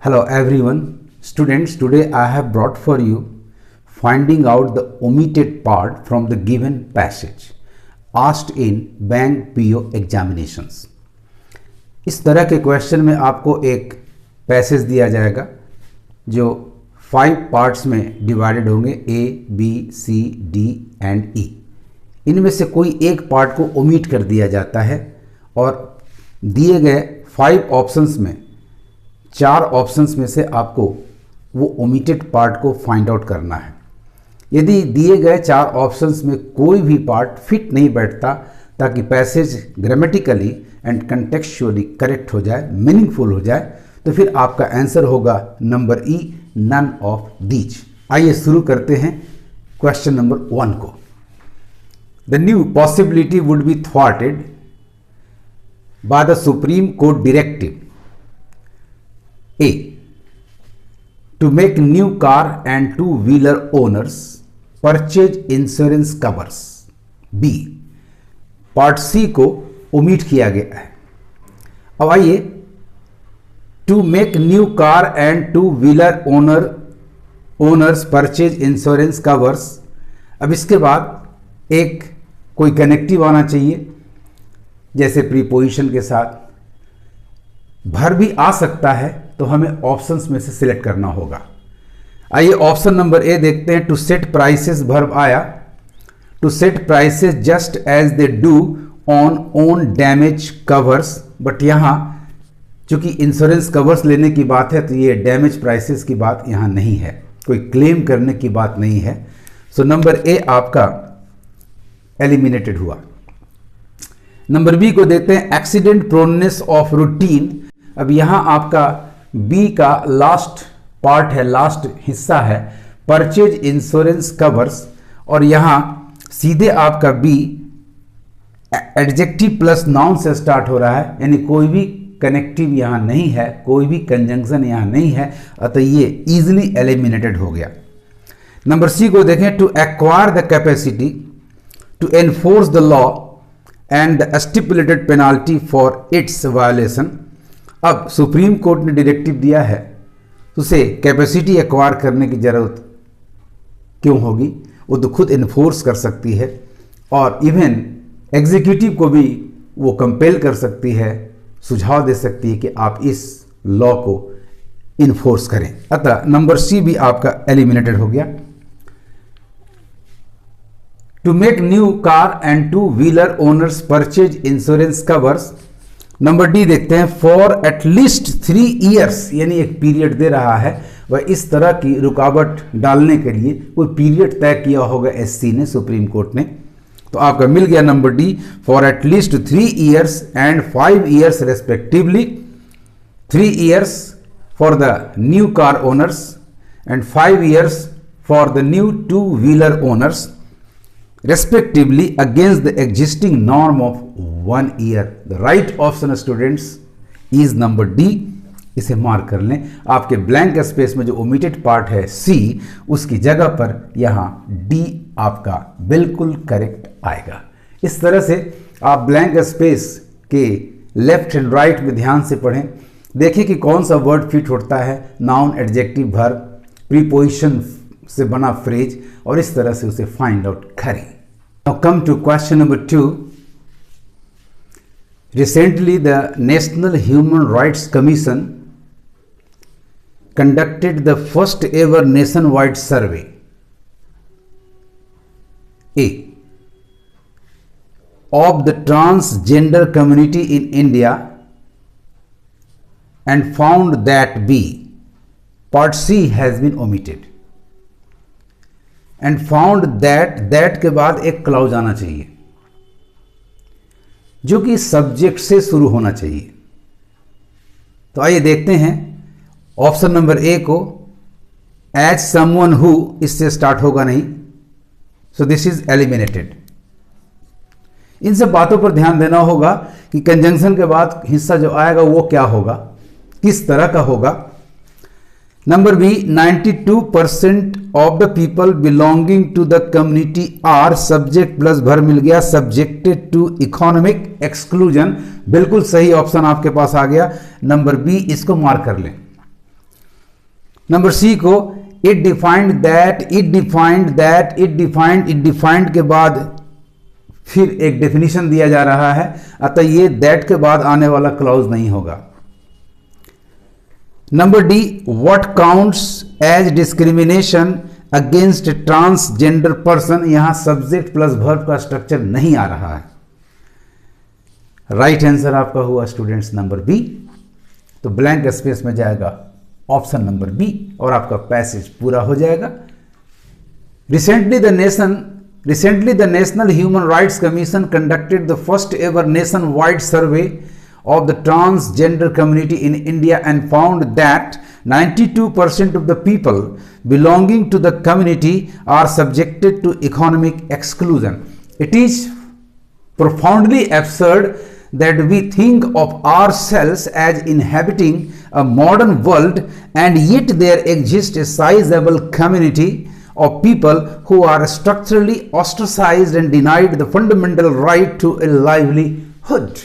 Hello everyone, students. Today I have brought for you finding out the omitted part from the given passage asked in bank PO examinations. इस तरह के question में आपको एक passage दिया जाएगा जो 5 पार्ट्स में डिवाइडेड होंगे A, B, C, D and E. इनमें से कोई एक पार्ट को ओमिट कर दिया जाता है और दिए गए 5 ऑप्शंस में 4 ऑप्शंस में से आपको वो ओमिटेड पार्ट को फाइंड आउट करना है. यदि दिए गए 4 ऑप्शंस में कोई भी पार्ट फिट नहीं बैठता ताकि passage grammatically and contextually correct हो जाए, मीनिंगफुल हो जाए, तो फिर आपका आंसर होगा number E, none of these. आइए शुरू करते हैं क्वेश्चन नंबर 1 को. The new possibility would be thwarted by the supreme court directive A. To make new car and two-wheeler owners purchase insurance covers. B. Part C को omit किया गया है. अब आइए, to make new car and two-wheeler owners purchase insurance covers. अब इसके बाद एक कोई कनेक्टिव आना चाहिए, जैसे प्रीपोजिशन के साथ. भर भी आ सकता है तो हमें ऑप्शंस में से सिलेक्ट करना होगा. आइए ऑप्शन नंबर ए देखते हैं. टू सेट प्राइसेस वर्ब आया. To set prices just as they do on own damage covers. But यहाँ चूंकि इंश्योरेंस कवर्स लेने की बात है तो ये डैमेज प्राइसेस की बात यहाँ नहीं है, कोई क्लेम करने की बात नहीं है. सो नंबर ए आपका एलिमिनेटेड हुआ. नंबर बी को देखते हैं. Accident proneness of routine. अब यहाँ आपका बी का लास्ट पार्ट है, लास्ट हिस्सा है, परचेज इंश्योरेंस कवर्स. और यहाँ सीधे आपका बी एडजेक्टिव प्लस नाउन से स्टार्ट हो रहा है, यानी कोई भी कनेक्टिव यहाँ नहीं है, कोई भी कंजंक्शन यहाँ नहीं है, अतः ये इजीली एलिमिनेटेड हो गया. नंबर सी को देखें. To acquire the capacity to enforce the law and the stipulated penalty for its violation. अब सुप्रीम कोर्ट ने डायरेक्टिव दिया है तो उसे कैपेसिटी एक्वायर करने की ज़रूरत क्यों होगी? वो तो खुद इन्फोर्स कर सकती है और इवन एग्जीक्यूटिव को भी वो कंपेल कर सकती है, सुझाव दे सकती है कि आप इस लॉ को इन्फोर्स करें. अतः नंबर सी भी आपका एलिमिनेटेड हो गया. To make new car and two wheeler owners purchase insurance covers. Number D देखते हैं. फॉर एटलीस्ट 3 ईयर्स, यानी एक पीरियड दे रहा है. वह इस तरह की रुकावट डालने के लिए कोई पीरियड तय किया होगा एससी ने, सुप्रीम कोर्ट ने. तो आपका मिल गया number D. For at least 3 years and 5 years respectively. 3 years for the new car owners and 5 years for the new 2 wheeler owners respectively against the existing norm of 1 year. The right option students is number D. इसे mark कर लें. आपके blank space में जो omitted part है C, उसकी जगह पर यहाँ D आपका बिल्कुल करेक्ट आएगा. इस तरह से आप ब्लैंक स्पेस के लेफ्ट एंड राइट में ध्यान से पढ़ें, देखें कि कौन सा वर्ड फिट होता है, नाउन, एडजेक्टिव, वर्ब, प्रीपोजिशन से बना फ्रेज, और इस तरह से उसे फाइंड आउट करें. Now come to question number 2. Recently the National Human Rights Commission conducted the first ever nationwide survey. A. Of the transgender community in India and found that B. Part C has been omitted. And found that के बाद एक clause आना चाहिए जो कि subject से शुरू होना चाहिए. तो आइए देखते हैं ऑप्शन नंबर ए को. एज समवन हु, इससे स्टार्ट होगा नहीं, सो दिस इज एलिमिनेटेड. इन सब बातों पर ध्यान देना होगा कि कंजंक्शन के बाद हिस्सा जो आएगा वो क्या होगा, किस तरह का होगा. Number B. 92% of the people belonging to the community are, subject plus भर मिल गया, सब्जेक्टेड टू इकोनॉमिक एक्सक्लूजन. बिल्कुल सही ऑप्शन आपके पास आ गया. नंबर बी, इसको मार्क कर लें. नंबर सी को it defined that, it defined that, it defined, it defined के बाद फिर एक डेफिनेशन दिया जा रहा है, अतः ये दैट के बाद आने वाला क्लॉज नहीं होगा। Number D, what counts as discrimination against transgender person, यहां सब्जेक्ट प्लस वर्ब का स्ट्रक्चर नहीं आ रहा है। राइट आंसर आपका हुआ स्टूडेंट्स नंबर बी। तो ब्लैंक स्पेस में जाएगा ऑप्शन नंबर बी और आपका पैसेज पूरा हो जाएगा। Recently the national human rights commission conducted the first ever nation wide survey of the transgender community in India and found that 92% of the people belonging to the community are subjected to economic exclusion. It is profoundly absurd that we think of ourselves as inhabiting a modern world, and yet there exists a sizable community of people who are structurally ostracized and denied the fundamental right to a livelihood.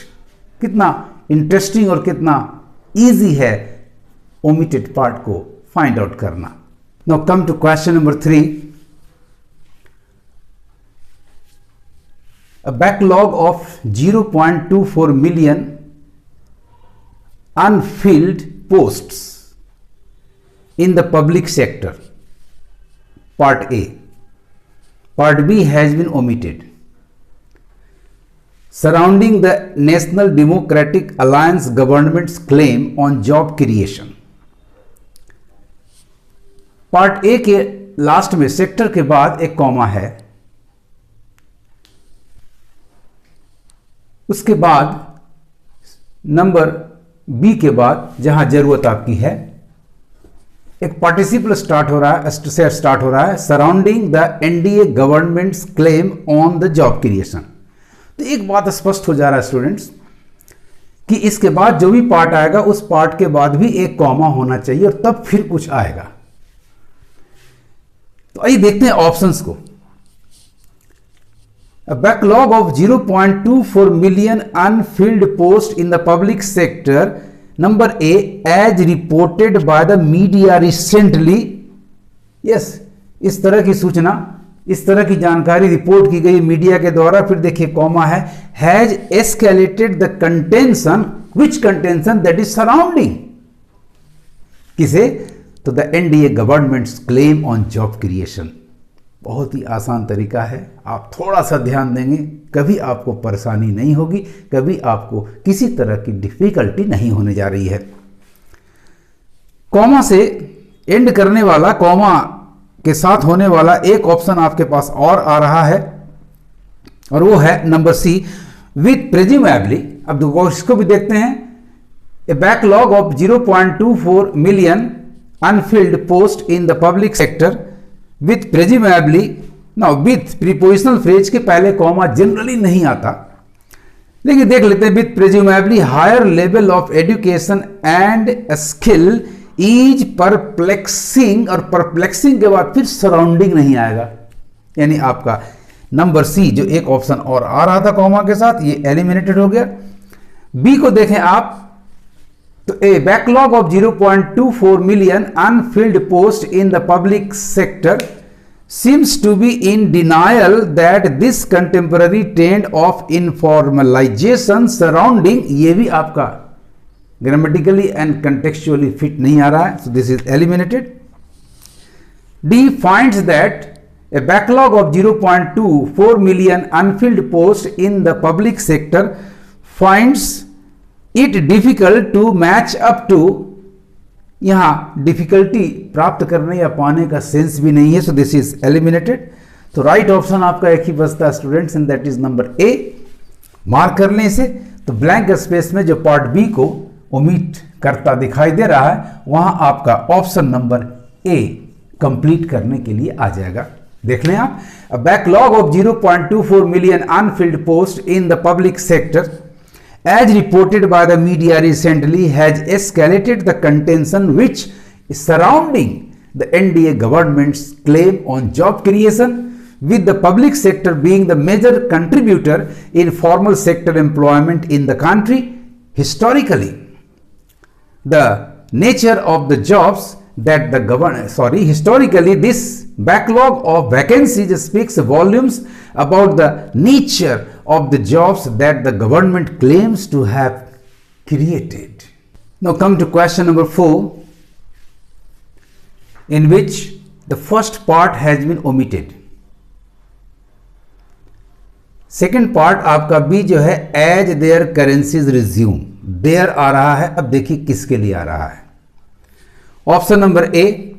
कितना interesting और कितना easy है omitted part को find out करना। Now come to question number 3। A backlog of 0.24 million unfilled posts in the public sector, part A. Part B has been omitted. Surrounding the National Democratic Alliance government's claim on job creation. Part A के last में sector के बाद एक comma है, उसके बाद number B के बाद जहां जरूरत आपकी है एक पार्टिसिपल स्टार्ट हो रहा है surrounding the NDA governments claim on the job creation. तो एक बात स्पष्ट हो जा रहा है स्टूडेंट्स कि इसके बाद जो भी पार्ट आएगा उस पार्ट के बाद भी एक कॉमा होना चाहिए और तब फिर कुछ आएगा। तो आइए देखते हैं ऑप्शंस को। A backlog of 0.24 million unfilled posts in the public sector. Number A, as reported by the media recently. Yes, इस तरह की सूचना, इस तरह की जानकारी रिपोर्ट की गई मीडिया के द्वारा। फिर देखिए कॉमा है, has escalated the contention, which contention, that is surrounding किसे, तो the NDA governments claim on job creation. बहुत ही आसान तरीका है, आप थोड़ा सा ध्यान देंगे कभी आपको परेशानी नहीं होगी, कभी आपको किसी तरह की डिफिकल्टी नहीं होने जा रही है। कॉमा से एंड करने वाला, कॉमा के साथ होने वाला एक ऑप्शन आपके पास और आ रहा है और वो है नंबर सी, विथ प्रेज्यूमेबली। अब इसको भी देखते हैं। A backlog of 0.24 million unfilled post in the public sector with presumably. Now with prepositional phrase के पहले कॉमा जनरली नहीं आता, लेकिन देख लेते हैं। With presumably higher level of education and skill is perplexing, और परप्लेक्सिंग के बाद फिर सराउंडिंग नहीं आएगा, यानी आपका नंबर सी जो एक ऑप्शन और आ रहा था कॉमा के साथ ये एलिमिनेटेड हो गया। बी को देखें आप, तो a backlog of 0.24 million unfilled post in the public sector seems to be in denial that this contemporary trend of informalization surrounding, ये भी आपका grammatically and contextually fit नहीं आ रहा है, so this is eliminated. D finds that a backlog of 0.24 million unfilled posts in the public sector finds it difficult to match up to, यहां difficulty प्राप्त करने या पाने का सेंस भी नहीं है, सो दिस इज एलिमिनेटेड। तो राइट ऑप्शन आपका एक ही बचता है students, and that is number A. Mark कर लें इसे। तो ब्लैंक स्पेस में जो पार्ट बी को ओमिट करता दिखाई दे रहा है वहां आपका ऑप्शन नंबर ए कंप्लीट करने के लिए आ जाएगा। देख लें आप, a backlog of 0.24 million unfilled post in the public sector as reported by the media recently has escalated the contention which is surrounding the NDA government's claim on job creation, with the public sector being the major contributor in formal sector employment in the country. Historically, the nature of the jobs that the historically this backlog of vacancies speaks volumes about the nature of the jobs that the government claims to have created. Now come to question number 4, in which the first part has been omitted. Second part आपका B जो है as their currencies resume, their आ रहा है। अब देखिए किसके लिए आ रहा है। Option number A,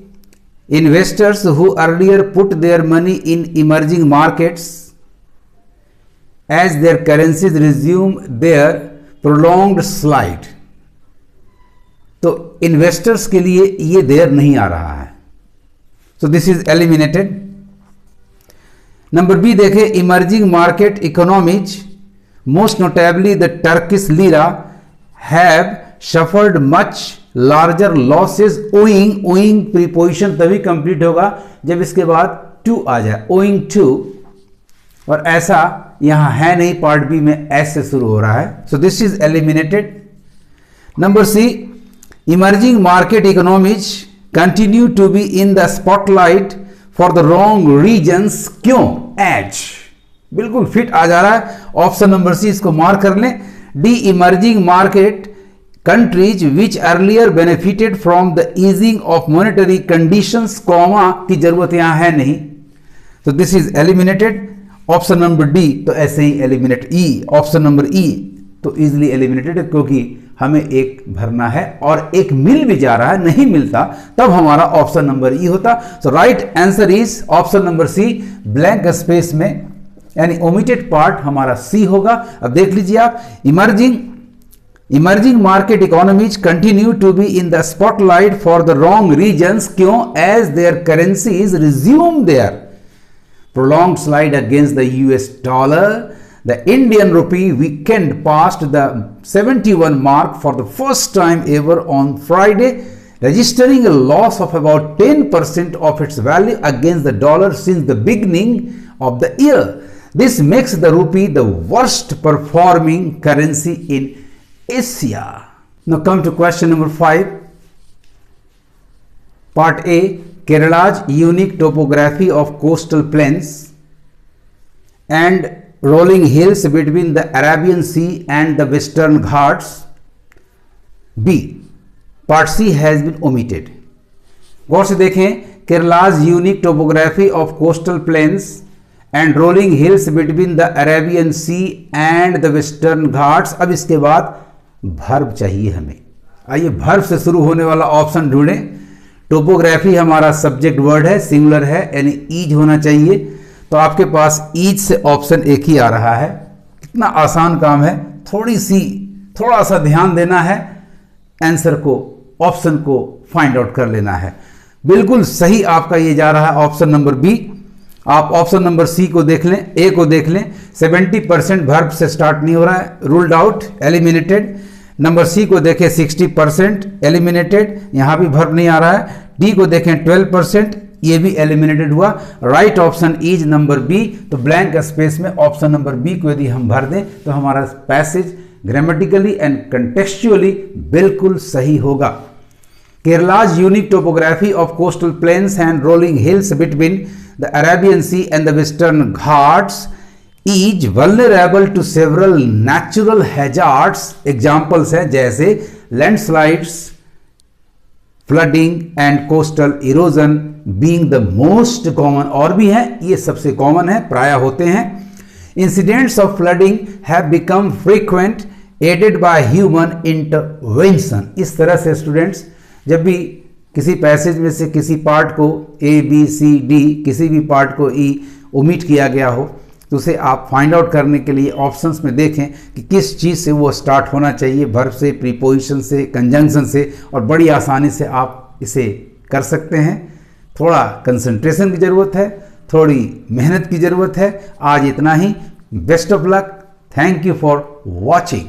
investors who earlier put their money in emerging markets as their currencies resume their prolonged slide. तो इन्वेस्टर्स के लिए ये देयर नहीं आ रहा है, so this is eliminated. Number B देखें, emerging market economies most notably the Turkish lira have suffered much larger losses owing preposition तभी कंप्लीट होगा जब इसके बाद टू आ जाए, ओइंग टू, और ऐसा यहां है नहीं, पार्ट बी में एस से शुरू हो रहा है, so this is eliminated. Number C, emerging market economies continue to be in the spotlight for the wrong reasons, क्यों? एज बिल्कुल फिट आ जा रहा है। ऑप्शन नंबर सी इसको मार्क कर लें। D, emerging market countries which earlier benefited from the easing of monetary conditions, comma की जरूरत यहां है नहीं, तो this is eliminated. Option number D तो ऐसे ही एलिमिनेट। ई, ऑप्शन नंबर ई तो इजिली एलिमिनेटेड, क्योंकि हमें एक भरना है और एक मिल भी जा रहा है, नहीं मिलता तब हमारा ऑप्शन नंबर ई होता। So right answer is option number C, blank space में यानी ओमिटेड पार्ट हमारा सी होगा। अब देख लीजिए आप, emerging market economies continue to be in the spotlight for the wrong reasons, क्यों? As their currencies resume their prolonged slide against the US dollar. The Indian rupee weekend passed the 71 mark for the first time ever on Friday, registering a loss of about 10% of its value against the dollar since the beginning of the year. This makes the rupee the worst performing currency in Asia. Now come to question number 5. Part A, Kerala's unique topography of coastal plains and rolling hills between the Arabian Sea and the Western Ghats. B, Part C has been omitted. गौर से देखें, Kerala's unique topography of coastal plains and rolling hills between the Arabian Sea and the Western Ghats. अब इसके बाद verb चाहिए हमें। आइए verb से शुरू होने वाला ऑप्शन ढूंढें। टोपोग्राफी हमारा सब्जेक्ट वर्ड है, सिंगुलर है, यानी ईज होना चाहिए, तो आपके पास ईज से ऑप्शन एक ही आ रहा है। कितना आसान काम है, थोड़ा सा ध्यान देना है, आंसर को, ऑप्शन को फाइंड आउट कर लेना है। बिल्कुल सही आपका ये जा रहा है ऑप्शन नंबर बी। आप ऑप्शन नंबर सी को देख लें, ए को देख लें, 70% वर्ब से स्टार्ट नहीं हो रहा है, ruled out, eliminated. Number C को देखें 60% एलिमिनेटेड, यहां भी वर्ब नहीं आ रहा है। डी को देखें 12%, ये भी एलिमिनेटेड हुआ। Right option is number B. तो ब्लैंक स्पेस में ऑप्शन नंबर बी को यदि हम भर दें तो हमारा पैसेज ग्रामेटिकली एंड कंटेक्चुअली बिल्कुल सही होगा। केरला's unique topography of coastal plains and rolling hills between the Arabian Sea and the Western Ghats is vulnerable to several natural hazards. Examples हैं जैसे landslides, flooding and coastal erosion being the most common, और भी हैं, ये सबसे common है, प्राय होते हैं। Incidents of flooding have become frequent aided by human intervention. इस तरह से स्टूडेंट्स जब भी किसी पैसेज में से किसी पार्ट को ए बी सी डी, किसी भी पार्ट को ई ओमिट किया गया हो, तो उसे आप फाइंड आउट करने के लिए ऑप्शंस में देखें कि किस चीज़ से वो स्टार्ट होना चाहिए, वर्ब से, प्रीपोजिशन से, कंजंक्शन से, और बड़ी आसानी से आप इसे कर सकते हैं। थोड़ा कंसंट्रेशन की ज़रूरत है, थोड़ी मेहनत की ज़रूरत है। आज इतना ही। Best of luck. Thank you for watching.